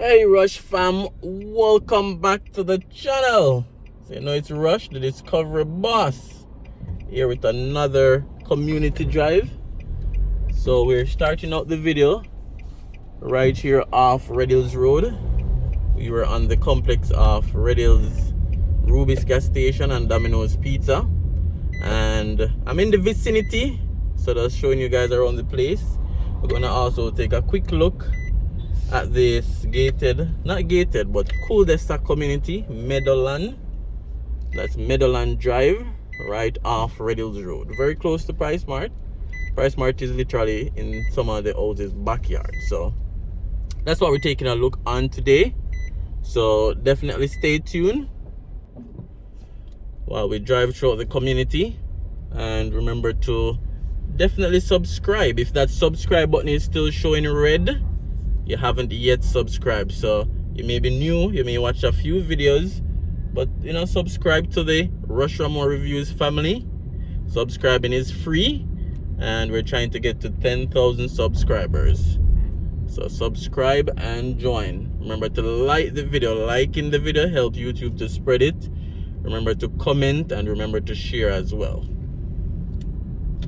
Hey Rush fam, welcome back to the channel. So you know it's Rush, the Discovery Boss, here with another community drive. So we're starting out the video right here off Red Hills Road. We were on the complex of Red Hills Rubis gas station and Domino's Pizza, and I'm in the vicinity, so that's showing you guys around the place. We're gonna also take a quick look at this not gated, but cul-de-sac community, Meadowland. That's Meadowland Drive, right off Red Hills Road, very close to Pricesmart. Pricesmart is literally in some of the houses' backyard, so that's what we're taking a look on today. So definitely stay tuned while we drive throughout the community, and remember to definitely subscribe. If that subscribe button is still showing red, you haven't yet subscribed. So you may be new, you may watch a few videos, but you know, subscribe to the Raymore Reviews family. Subscribing is free, and we're trying to get to 10,000 subscribers. So subscribe and join. Remember to like the video. Liking the video helps YouTube to spread it. Remember to comment and remember to share as well.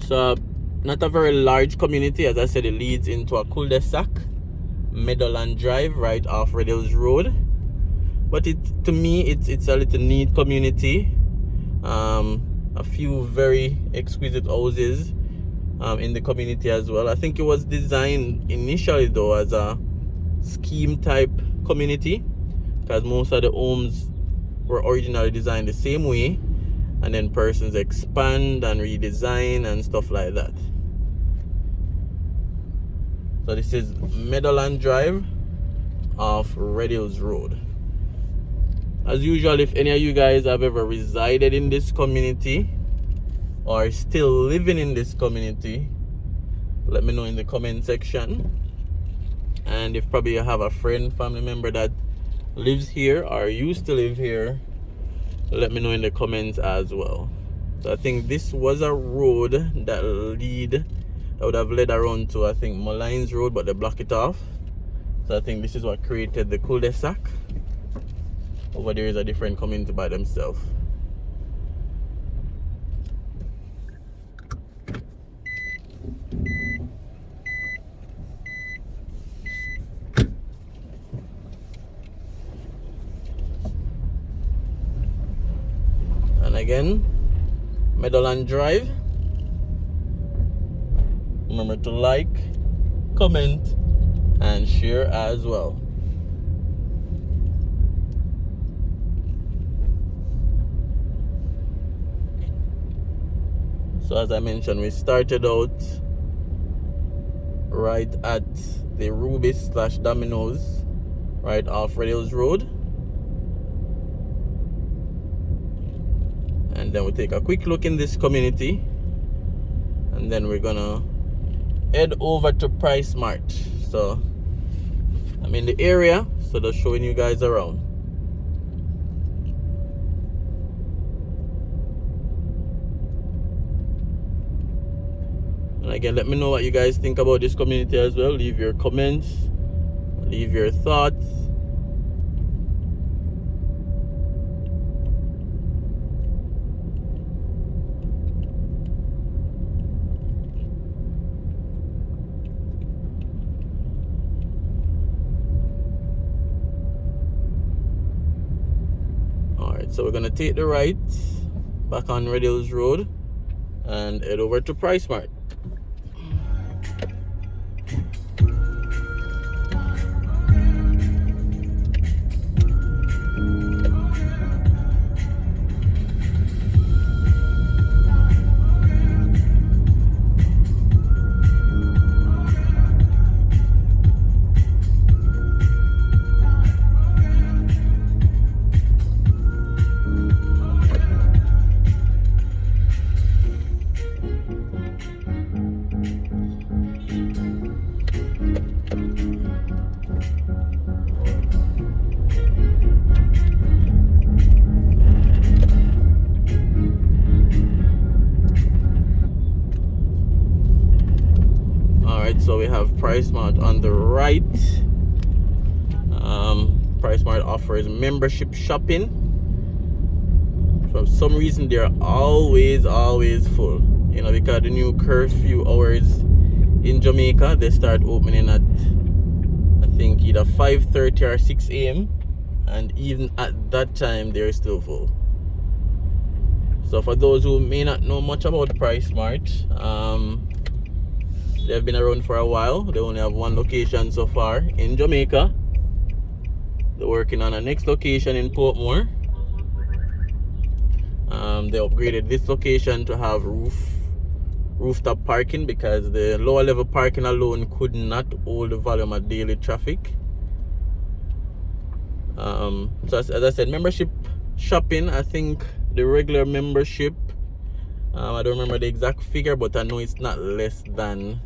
So not a very large community. As I said, it leads into a cul-de-sac, Meadowland Drive, right off Red Hills Road. But to me it's a little neat community. A few very exquisite houses in the community as well. I think it was designed initially though as a scheme type community, because most of the homes were originally designed the same way, and then persons expand and redesign and stuff like that. So this is Meadowland Drive off Red Hills Road. As usual, if any of you guys have ever resided in this community or still living in this community, let me know in the comment section. And if probably you have a friend, family member that lives here or used to live here, let me know in the comments as well. So I think this was a road that would have led around to, I think, Malines Road, but they block it off. So I think this is what created the cul-de-sac. Over there is a different community by themselves. And again, Meadowland Drive. Remember to like, comment, and share as well. So as I mentioned, we started out right at the Rubis / Domino's, right off Red Hills Road. And then we take a quick look in this community, and then we're gonna head over to Pricesmart. So I'm in the area, so just showing you guys around. And again, let me know what you guys think about this community as well. Leave your comments, leave your thoughts. So we're gonna take the right back on Red Hills Road and head over to Pricesmart. So we have Pricesmart on the right. Pricesmart offers membership shopping. For some reason, they're always full. You know, because the new curfew hours in Jamaica, they start opening at, I think, either 5:30 or 6 a.m. and even at that time, they're still full. So for those who may not know much about Pricesmart, they've been around for a while. They only have one location so far in Jamaica. They're working on a next location in Portmore. They upgraded this location to have rooftop parking because the lower level parking alone could not hold the volume of daily traffic. So as I said, membership shopping, I think the regular membership, I don't remember the exact figure, but I know it's not less than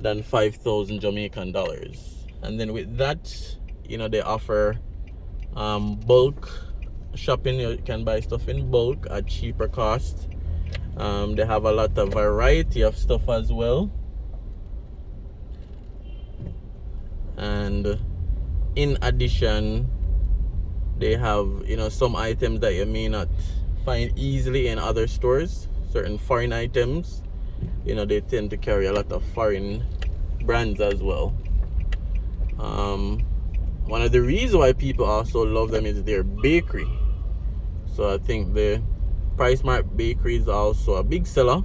5,000 Jamaican dollars. And then with that, you know, they offer bulk shopping. You can buy stuff in bulk at cheaper cost. They have a lot of variety of stuff as well. And in addition, they have, you know, some items that you may not find easily in other stores. Certain foreign items, you know, they tend to carry a lot of foreign brands as well. One of the reasons why people also love them is their bakery. So I think the Pricesmart bakery is also a big seller.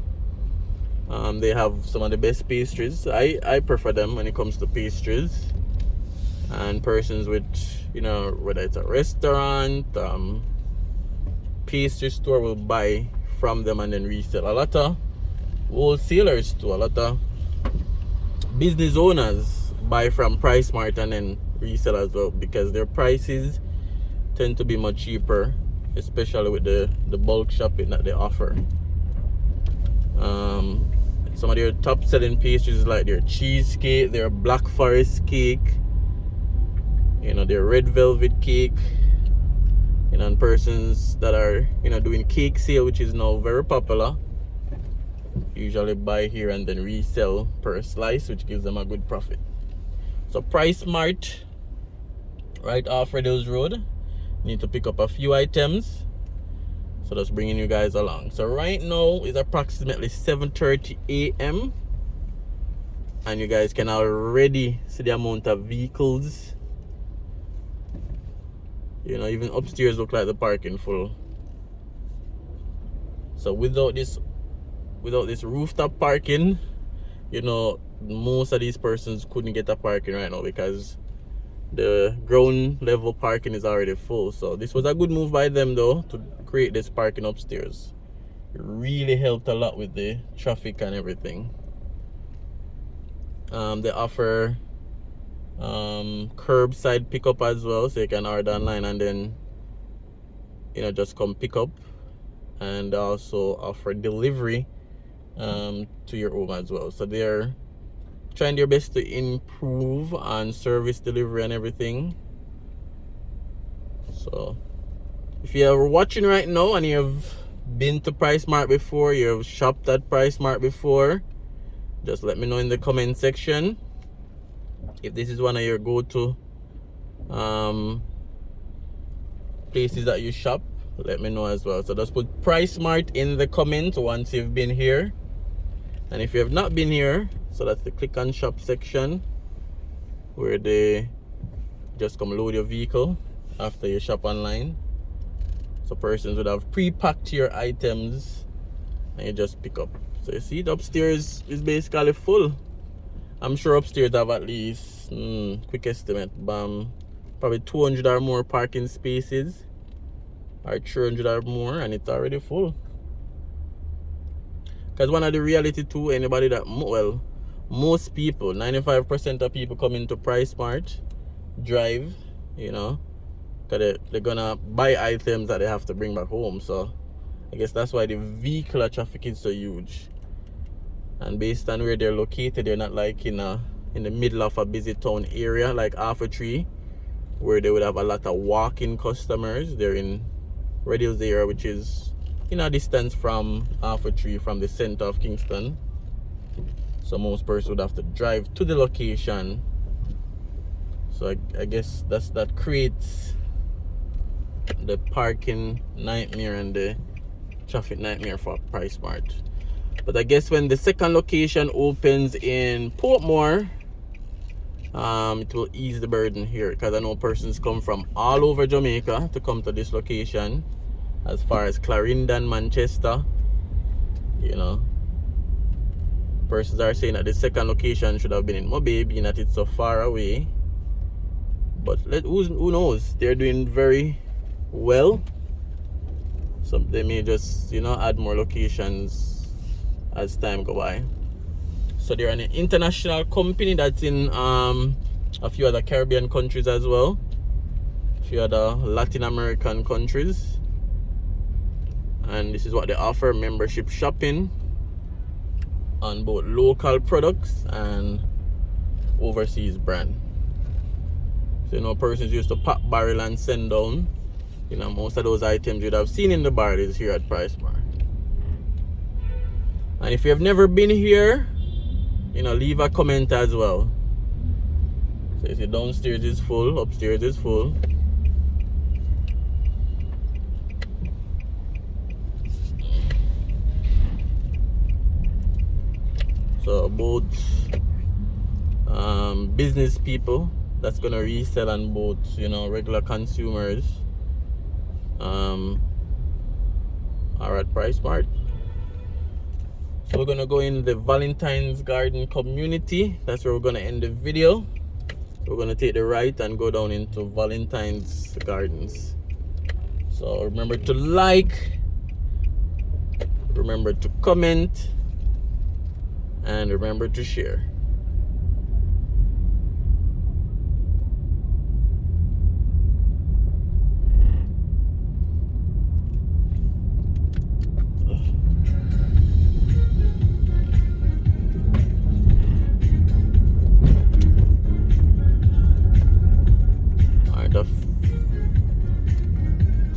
They have some of the best pastries. I prefer them when it comes to pastries. And persons with, you know, whether it's a restaurant, pastry store, will buy from them and then resell. A lot of wholesalers too, a lot of business owners buy from Pricesmart and then resell as well, because their prices tend to be much cheaper, especially with the bulk shopping that they offer. Some of their top selling pastries like their cheesecake, their black forest cake, you know, their red velvet cake, you know, and persons that are, you know, doing cake sale, which is now very popular, usually buy here and then resell per slice, which gives them a good profit. So Pricesmart, right off Redhills Road, need to pick up a few items, so that's bringing you guys along. So right now it's approximately 7:30 a.m. and you guys can already see the amount of vehicles. You know, even upstairs look like the parking full. So without this rooftop parking, you know, most of these persons couldn't get a parking right now because the ground level parking is already full. So this was a good move by them though, to create this parking upstairs. It really helped a lot with the traffic and everything. They offer curbside pickup as well, so you can order online and then, you know, just come pick up. And also offer delivery to your home as well. So they're trying their best to improve on service delivery and everything. So if you're watching right now and you've been to Pricesmart before, you've shopped at Pricesmart before, just let me know in the comment section. If this is one of your go-to places that you shop, let me know as well. So just put Pricesmart in the comment once you've been here. And if you have not been here, so that's the click and shop section, where they just come load your vehicle after you shop online. So persons would have pre-packed your items and you just pick up. So you see, the upstairs is basically full. I'm sure upstairs have at least, quick estimate, probably 200 or more parking spaces, or 300 or more, and it's already full. Because one of the reality too, anybody that, well, most people, 95% of people come into Pricesmart, drive, you know, because they're gonna buy items that they have to bring back home. So I guess that's why the vehicular traffic is so huge. And based on where they're located, they're not like in the middle of a busy town area like Half-a-Tree, where they would have a lot of walk-in customers. They're in Redhills area, which is, you know, distance from Half-a-Tree, from the center of Kingston. So most persons would have to drive to the location. So I guess that creates the parking nightmare and the traffic nightmare for Pricesmart. But I guess when the second location opens in Portmore, it will ease the burden here, because I know persons come from all over Jamaica to come to this location, as far as Clarendon, Manchester. You know, persons are saying that the second location should have been in Mobe, being that it's so far away. But who knows? They're doing very well. So they may just, you know, add more locations as time go by. So they're an international company that's in a few other Caribbean countries as well, a few other Latin American countries. And this is what they offer: membership shopping on both local products and overseas brand. So, you know, persons used to pop barrel and send down, you know, most of those items you'd have seen in the bar is here at Pricesmart. And if you have never been here, you know, leave a comment as well. So you see, downstairs is full, upstairs is full. So both business people that's gonna resell, and both, you know, regular consumers are at Pricesmart. So we're gonna go in the Valentine's garden community. That's where we're gonna end the video. We're gonna take the right and go down into Valentine's gardens. So remember to like, remember to comment, and remember to share.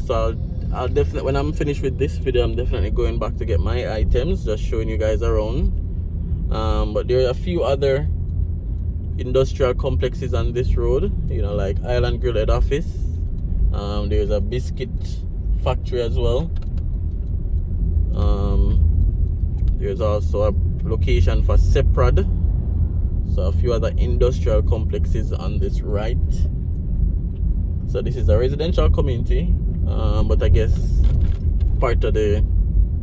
So I'll definitely, when I'm finished with this video, I'm definitely going back to get my items, just showing you guys around. But there are a few other industrial complexes on this road, you know, like Island Grill head office. There's a biscuit factory as well. There's also a location for Seprad. So a few other industrial complexes on this right. So this is a residential community, but I guess part of the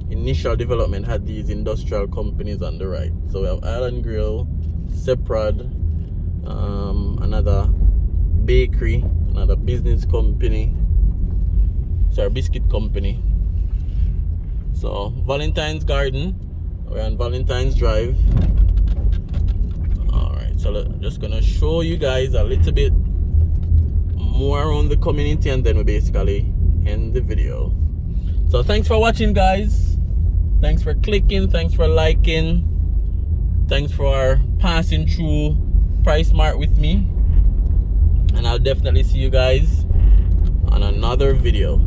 initial development had these industrial companies on the right. So we have Island Grill, Seprad, another bakery, another business company, sorry, biscuit company. So Valentine's Garden, we're on Valentine's Drive. Alright, so I'm just gonna show you guys a little bit more around the community, and then we basically end the video. So thanks for watching, guys. Thanks for clicking, thanks for liking, thanks for passing through Pricesmart with me, and I'll definitely see you guys on another video.